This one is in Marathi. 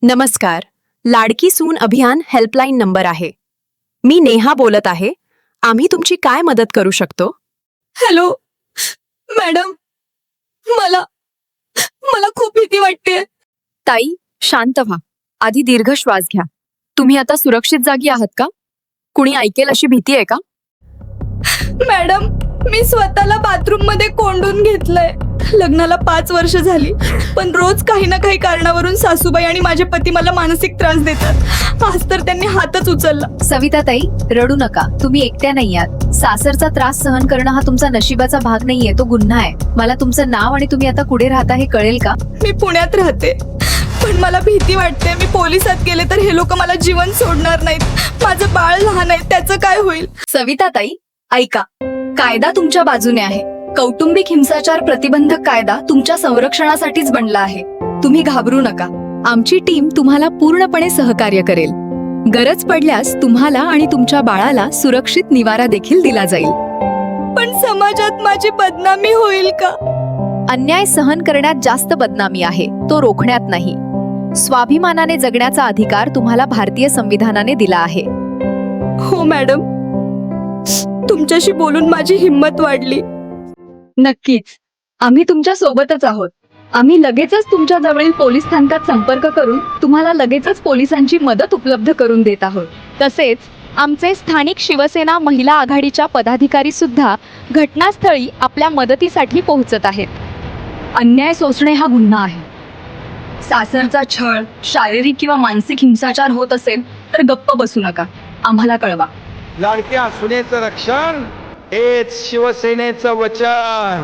नमस्कार. लाडकी सून अभियान हेल्पलाईन नंबर आहे. मी नेहा बोलत आहे. आम्ही तुमची काय मदत करू शकतो? हॅलो मॅडम, मला मला खूप भीती वाटते. ताई, शांत व्हा. आधी दीर्घ श्वास घ्या. तुम्ही आता सुरक्षित जागी आहात का? कुणी ऐकेल अशी भीती आहे का? मॅडम, मी स्वतःला बाथरूम मध्ये कोंडून घेतलंय. लग्नाला 5 वर्ष झाली, पण रोज काही ना काही कारणावरून सासूबाई आणि माझे पती मला मानसिक त्रास देतात. आज तर त्यांनी हातच उचलला. सविता ताई, रडू नका. तुम्ही एकट्या नाही आहात. सासरचा त्रास सहन करणं हा तुमचा नशिबाचा भाग नाहीये, तो गुन्हा आहे. मला तुमचं नाव आणि तुम्ही आता कुठे राहता हे कळेल का? मी पुण्यात राहते, पण मला भीती वाटते. मी पोलिसात गेले तर हे लोक मला जीवन सोडणार नाहीत. माझं बाळ लहान आहे, त्याचं काय होईल? सविता ताई, ऐका. कायदा तुमच्या बाजूने आहे. कौटुंबिक हिंसाचार प्रतिबंधक कायदा तुमच्या संरक्षणासाठीच बनला आहे. तुम्ही घाबरू नका. आमची टीम तुम्हाला पूर्णपणे सहकार्य करेल. गरज पडल्यास तुम्हाला आणि तुमच्या बाळाला सुरक्षित निवारा देखील दिला जाईल. पण समाजात माझी बदनामी होईल का? अन्याय सहन करण्यात जास्त बदनामी आहे, तो रोखण्यात नाही. स्वाभिमानाने जगण्याचा अधिकार तुम्हाला भारतीय संविधानाने दिला आहे. हो मॅडम, तुमच्याशी बोलून माझी हिंमत वाढली. नक्कीच, आम्ही तुमच्या सोबतच आहोत. आम्ही लगेचच तुमच्या जवळील पोलीस स्थानकात संपर्क करून तुम्हाला लगेचच पोलिसांची मदत उपलब्ध करून देत आहोत. तसेच आमचे स्थानिक शिवसेना महिला आघाडीच्या पदाधिकारी सुद्धा घटनास्थळी आपल्या मदतीसाठी पोहोचत आहेत. अन्याय सोसणे हा गुन्हा आहे. सासरचा छळ, शारीरिक किंवा मानसिक हिंसाचार होत असेल तर गप्प बसू नका. आम्हाला कळवा. लाडक्या सुनेचं रक्षण हेच शिवसेनेचं वचन.